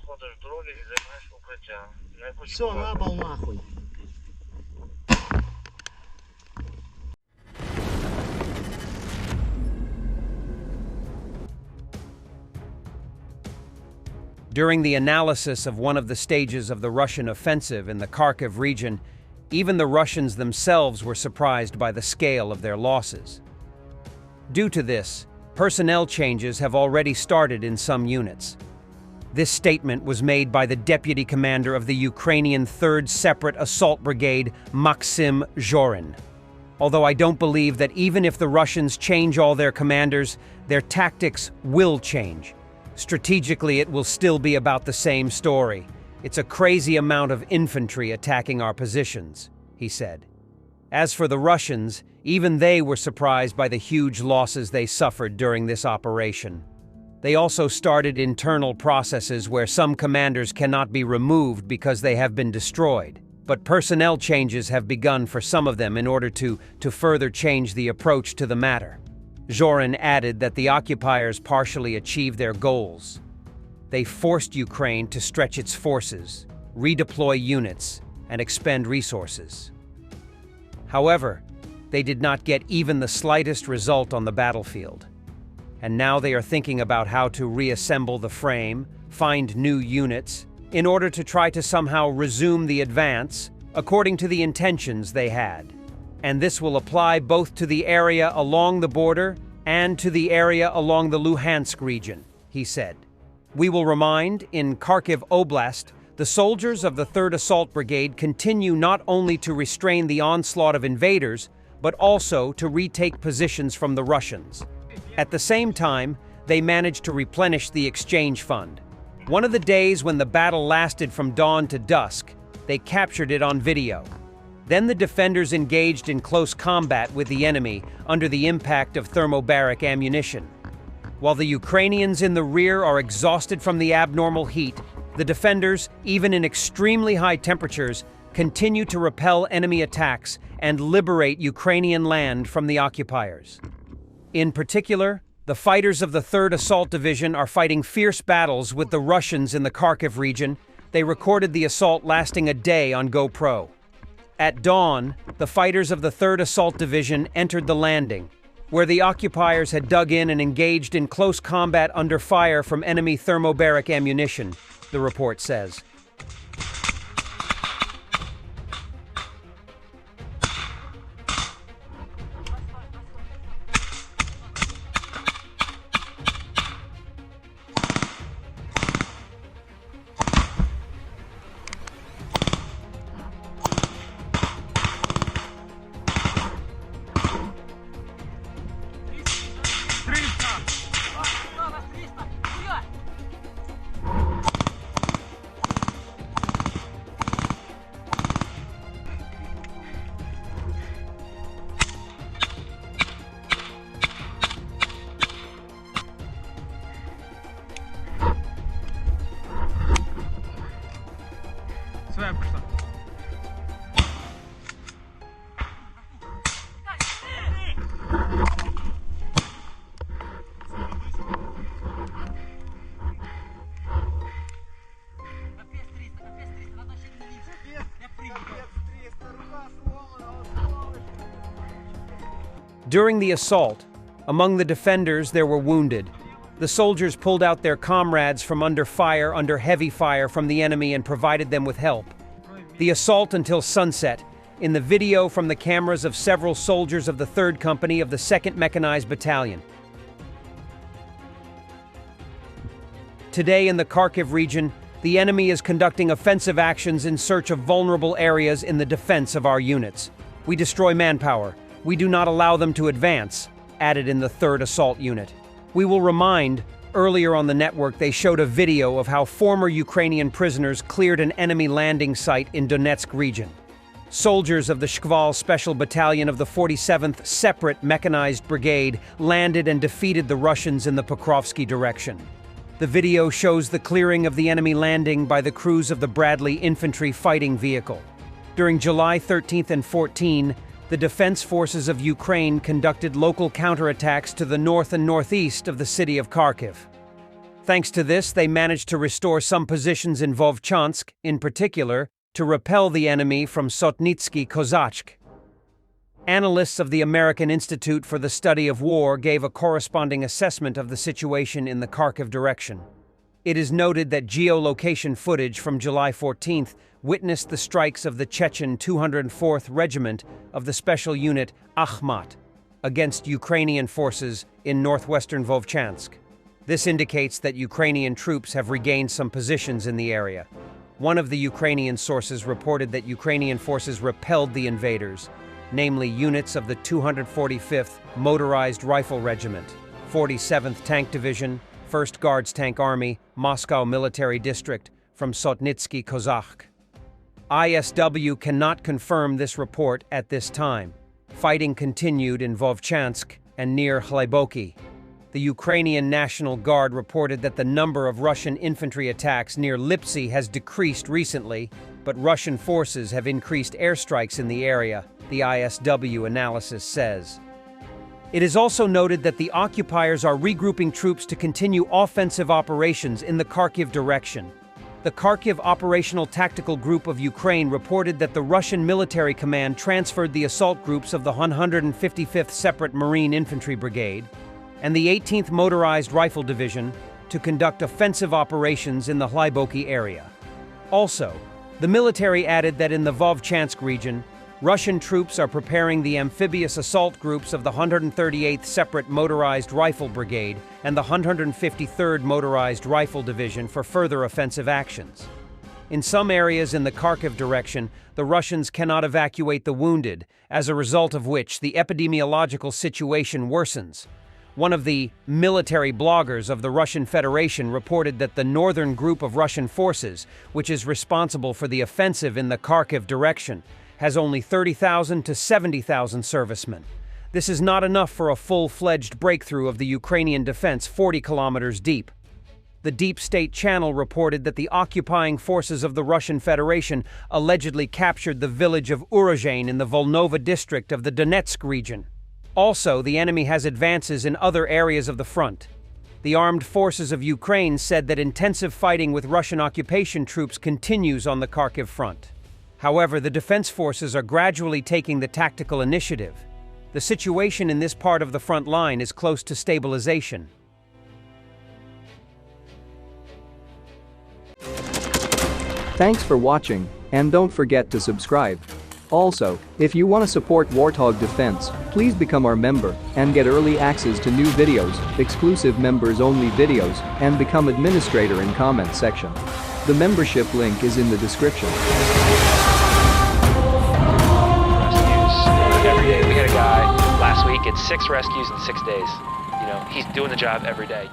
заходиш в дролі і займаєш укриття. Не будь Все, ховати. набал нахуй. During the analysis of one of the stages of the Russian offensive in the Kharkiv region, even the Russians themselves were surprised by the scale of their losses. Due to this, personnel changes have already started in some units. This statement was made by the deputy commander of the Ukrainian 3rd Separate Assault Brigade, Maxim Zhorin. Although I don't believe that even if the Russians change all their commanders, their tactics will change. Strategically, it will still be about the same story. It's a crazy amount of infantry attacking our positions, he said. As for the Russians, even they were surprised by the huge losses they suffered during this operation. They also started internal processes where some commanders cannot be removed because they have been destroyed. But personnel changes have begun for some of them in order to further change the approach to the matter. Zhorin added that the occupiers partially achieved their goals. They forced Ukraine to stretch its forces, redeploy units, and expend resources. However, they did not get even the slightest result on the battlefield. And now they are thinking about how to reassemble the frame, find new units, in order to try to somehow resume the advance according to the intentions they had. And this will apply both to the area along the border and to the area along the Luhansk region, he said. We will remind, in Kharkiv Oblast, the soldiers of the 3rd Assault Brigade continue not only to restrain the onslaught of invaders, but also to retake positions from the Russians. At the same time, they managed to replenish the exchange fund. One of the days when the battle lasted from dawn to dusk, they captured it on video. Then the defenders engaged in close combat with the enemy under the impact of thermobaric ammunition. While the Ukrainians in the rear are exhausted from the abnormal heat, the defenders, even in extremely high temperatures, continue to repel enemy attacks and liberate Ukrainian land from the occupiers. In particular, the fighters of the 3rd Assault Division are fighting fierce battles with the Russians in the Kharkiv region. They recorded the assault lasting a day on GoPro. At dawn, the fighters of the 3rd Assault Division entered the landing, where the occupiers had dug in and engaged in close combat under fire from enemy thermobaric ammunition, the report says. Своя пошла. During the assault, among the defenders there were wounded. The soldiers pulled out their comrades from under heavy fire from the enemy and provided them with help. The assault until sunset, in the video from the cameras of several soldiers of the 3rd Company of the 2nd Mechanized Battalion. Today in the Kharkiv region, the enemy is conducting offensive actions in search of vulnerable areas in the defense of our units. We destroy manpower. We do not allow them to advance, added in the 3rd Assault Unit. We will remind, earlier on the network they showed a video of how former Ukrainian prisoners cleared an enemy landing site in Donetsk region. Soldiers of the Shkval Special Battalion of the 47th Separate Mechanized Brigade landed and defeated the Russians in the Pokrovsky direction. The video shows the clearing of the enemy landing by the crews of the Bradley infantry fighting vehicle. During July 13th and 14, the defense forces of Ukraine conducted local counterattacks to the north and northeast of the city of Kharkiv. Thanks to this, they managed to restore some positions in Vovchansk, in particular, to repel the enemy from Sotnitsky Kozachk. Analysts of the American Institute for the Study of War gave a corresponding assessment of the situation in the Kharkiv direction. It is noted that geolocation footage from July 14th witnessed the strikes of the Chechen 204th Regiment of the Special Unit Akhmat against Ukrainian forces in northwestern Vovchansk. This indicates that Ukrainian troops have regained some positions in the area. One of the Ukrainian sources reported that Ukrainian forces repelled the invaders, namely units of the 245th Motorized Rifle Regiment, 47th Tank Division, 1st Guards Tank Army, Moscow Military District, from Sotnitsky Kozachk. ISW cannot confirm this report at this time. Fighting continued in Vovchansk and near Hleboki. The Ukrainian National Guard reported that the number of Russian infantry attacks near Lipsy has decreased recently, but Russian forces have increased airstrikes in the area, the ISW analysis says. It is also noted that the occupiers are regrouping troops to continue offensive operations in the Kharkiv direction. The Kharkiv Operational Tactical Group of Ukraine reported that the Russian Military Command transferred the assault groups of the 155th Separate Marine Infantry Brigade and the 18th Motorized Rifle Division to conduct offensive operations in the Hleboki area. Also, the military added that in the Vovchansk region, Russian troops are preparing the amphibious assault groups of the 138th Separate Motorized Rifle Brigade and the 153rd Motorized Rifle Division for further offensive actions. In some areas in the Kharkiv direction, the Russians cannot evacuate the wounded, as a result of which the epidemiological situation worsens. One of the military bloggers of the Russian Federation reported that the northern group of Russian forces, which is responsible for the offensive in the Kharkiv direction, has only 30,000 to 70,000 servicemen. This is not enough for a full-fledged breakthrough of the Ukrainian defense 40 kilometers deep. The Deep State Channel reported that the occupying forces of the Russian Federation allegedly captured the village of Urozhain in the Volnova district of the Donetsk region. Also, the enemy has advances in other areas of the front. The armed forces of Ukraine said that intensive fighting with Russian occupation troops continues on the Kharkiv front. However, the defense forces are gradually taking the tactical initiative. The situation in this part of the front line is close to stabilization. Thanks for watching, and don't forget to subscribe. Also, if you want to support Warthog Defense, please become our member and get early access to new videos, exclusive members-only videos, and become administrator in comment section. The membership link is in the description. Rescues every day. We had a guy last week at 6 rescues in 6 days. You know, he's doing the job every day.